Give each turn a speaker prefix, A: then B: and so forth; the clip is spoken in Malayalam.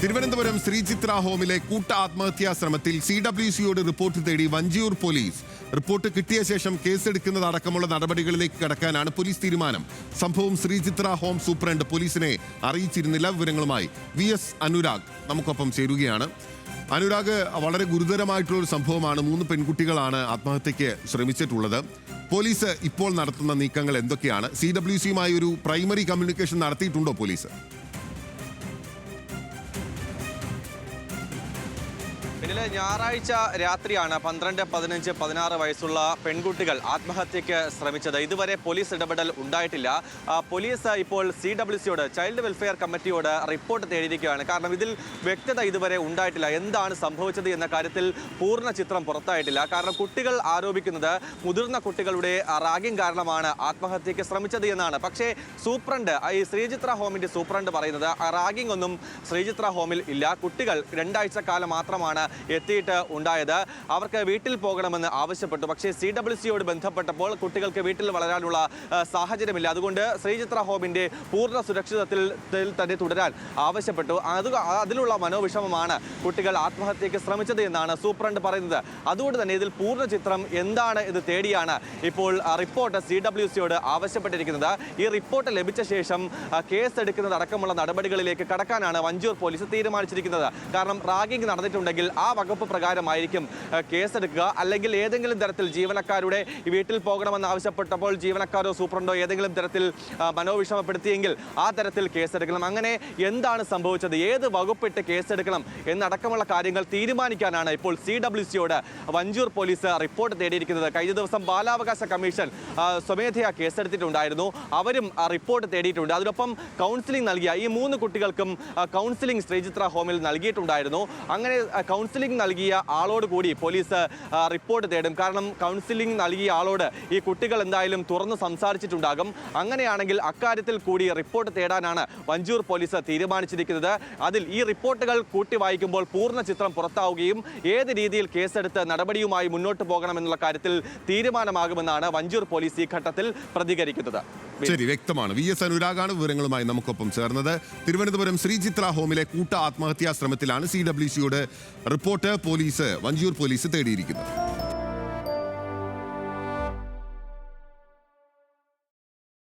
A: തിരുവനന്തപുരം ശ്രീചിത്ര ഹോമിലെ കൂട്ട ആത്മഹത്യാ ശ്രമത്തിൽ CWCയോട് റിപ്പോർട്ട് തേടി വഞ്ചിയൂർ പോലീസ്. റിപ്പോർട്ട് കിട്ടിയ ശേഷം കേസെടുക്കുന്നതടക്കമുള്ള നടപടികളിലേക്ക് കടക്കാനാണ് പോലീസ് തീരുമാനം. സംഭവം ശ്രീചിത്ര ഹോം സൂപ്രണ്ട് പോലീസിനെ അറിയിച്ചിരുന്നില്ല. വിവരങ്ങളുമായി VS അനുരാഗ് നമുക്കൊപ്പം ചേരുകയാണ്. അനുരാഗ്, വളരെ ഗുരുതരമായിട്ടുള്ള ഒരു സംഭവമാണ്. 3 പെൺകുട്ടികളാണ് ആത്മഹത്യയ്ക്ക് ശ്രമിച്ചിട്ടുള്ളത്. പോലീസ് ഇപ്പോൾ നടത്തുന്ന നീക്കങ്ങൾ എന്തൊക്കെയാണ്? CWCയുമായി ഒരു പ്രൈമറി കമ്മ്യൂണിക്കേഷൻ നടത്തിയിട്ടുണ്ടോ പോലീസ്?
B: ഇന്നലെ ഞായറാഴ്ച രാത്രിയാണ് 12, 15, 16 വയസ്സുള്ള പെൺകുട്ടികൾ ആത്മഹത്യയ്ക്ക് ശ്രമിച്ചത്. ഇതുവരെ പോലീസ് ഇടപെടൽ ഉണ്ടായിട്ടില്ല. പോലീസ് ഇപ്പോൾ CWCയോട്, ചൈൽഡ് വെൽഫെയർ കമ്മിറ്റിയോട് റിപ്പോർട്ട് തേടിയിരിക്കുകയാണ്. കാരണം ഇതിൽ വ്യക്തത ഇതുവരെ ഉണ്ടായിട്ടില്ല. എന്താണ് സംഭവിച്ചത് എന്ന കാര്യത്തിൽ പൂർണ്ണ ചിത്രം പുറത്തായിട്ടില്ല. കാരണം കുട്ടികൾ ആരോപിക്കുന്നത് മുതിർന്ന കുട്ടികളുടെ റാഗിംഗ് കാരണമാണ് ആത്മഹത്യയ്ക്ക് ശ്രമിച്ചത് എന്നാണ്. പക്ഷേ സൂപ്രണ്ട്, ഈ ശ്രീചിത്ര ഹോമിന്റെ സൂപ്രണ്ട് പറയുന്നത് റാഗിംഗ് ഒന്നും ശ്രീചിത്ര ഹോമിൽ ഇല്ല. കുട്ടികൾ 2 ആഴ്ചക്കാലം മാത്രമാണ് എത്തിയിട്ട് ഉണ്ടായത്. അവർക്ക് വീട്ടിൽ പോകണമെന്ന് ആവശ്യപ്പെട്ടു. പക്ഷേ CWCയോട് ബന്ധപ്പെട്ടപ്പോൾ കുട്ടികൾക്ക് വീട്ടിൽ വളരാനുള്ള സാഹചര്യമില്ല. അതുകൊണ്ട് ശ്രീചിത്ര ഹോമിന്റെ പൂർണ്ണ സുരക്ഷിതത്തിൽ തന്നെ തുടരാൻ ആവശ്യപ്പെട്ടു. അതിലുള്ള മനോവിഷമമാണ് കുട്ടികൾ ആത്മഹത്യയ്ക്ക് ശ്രമിച്ചത് എന്നാണ് സൂപ്രണ്ട് പറയുന്നത്. അതുകൊണ്ട് തന്നെ ഇതിൽ പൂർണ്ണ ചിത്രം എന്താണ് ഇത് തേടിയാണ് ഇപ്പോൾ റിപ്പോർട്ട് CWCയോട് ആവശ്യപ്പെട്ടിരിക്കുന്നത്. ഈ റിപ്പോർട്ട് ലഭിച്ച ശേഷം കേസെടുക്കുന്നതടക്കമുള്ള നടപടികളിലേക്ക് കടക്കാനാണ് വഞ്ചിയൂർ പോലീസ് തീരുമാനിച്ചിരിക്കുന്നത്. കാരണം റാഗിംഗ് നടന്നിട്ടുണ്ടെങ്കിൽ ആ വകുപ്പ് പ്രകാരമായിരിക്കും കേസെടുക്കുക. അല്ലെങ്കിൽ ഏതെങ്കിലും തരത്തിൽ ജീവനക്കാരുടെ വീട്ടിൽ പോകണമെന്ന് ആവശ്യപ്പെട്ടപ്പോൾ ജീവനക്കാരോ സൂപ്രണ്ടോ ഏതെങ്കിലും തരത്തിൽ മനോവിഷമപ്പെടുത്തിയെങ്കിൽ ആ തരത്തിൽ കേസെടുക്കണം. അങ്ങനെ എന്താണ് സംഭവിച്ചത്, ഏത് വകുപ്പിട്ട് കേസെടുക്കണം എന്നടക്കമുള്ള കാര്യങ്ങൾ തീരുമാനിക്കാനാണ് ഇപ്പോൾ CWCയോട് വഞ്ചിയൂർ പോലീസ് റിപ്പോർട്ട് തേടിയിരിക്കുന്നത്. കഴിഞ്ഞ ദിവസം ബാലാവകാശ കമ്മീഷൻ സ്വമേധയാ കേസെടുത്തിട്ടുണ്ടായിരുന്നു. അവരും റിപ്പോർട്ട് തേടിയിട്ടുണ്ട്. അതിനൊപ്പം കൗൺസിലിംഗ് നൽകിയ ഈ 3 കുട്ടികൾക്കും കൗൺസിലിംഗ് ശ്രീചിത്ര ഹോമിൽ നൽകിയിട്ടുണ്ടായിരുന്നു. അങ്ങനെ കൗൺസിലിംഗ് നൽകിയ ആളോട് കൂടി പോലീസ് റിപ്പോർട്ട് തേടും. കാരണം കൗൺസിലിംഗ് നൽകിയ ആളോട് ഈ കുട്ടികൾ എന്തായാലും തുറന്ന് സംസാരിച്ചിട്ടുണ്ടാകും. അങ്ങനെയാണെങ്കിൽ അക്കാര്യത്തിൽ കൂടി റിപ്പോർട്ട് തേടാനാണ് വഞ്ചിയൂർ പോലീസ് തീരുമാനിച്ചിരിക്കുന്നത്. അതിൽ ഈ റിപ്പോർട്ടുകൾ കൂട്ടി വായിക്കുമ്പോൾ പൂർണ്ണ ചിത്രം പുറത്താവുകയും ഏത് രീതിയിൽ കേസെടുത്ത് നടപടിയുമായി മുന്നോട്ട് പോകണമെന്നുള്ള കാര്യത്തിൽ തീരുമാനമാകുമെന്നാണ് വഞ്ചിയൂർ പോലീസ് ഈ ഘട്ടത്തിൽ പ്രതികരിക്കുന്നത്.
A: ശരി, വ്യക്തമാണ്. VS അനുരാഗാണ് വിവരങ്ങളുമായി നമുക്കൊപ്പം ചേർന്നത്. തിരുവനന്തപുരം ശ്രീചിത്ര ഹോമിലെ കൂട്ട ആത്മഹത്യാ ശ്രമത്തിലാണ് CWCയോട് റിപ്പോർട്ട് വഞ്ചിയൂർ പോലീസ് തേടിയിരിക്കുന്നത്.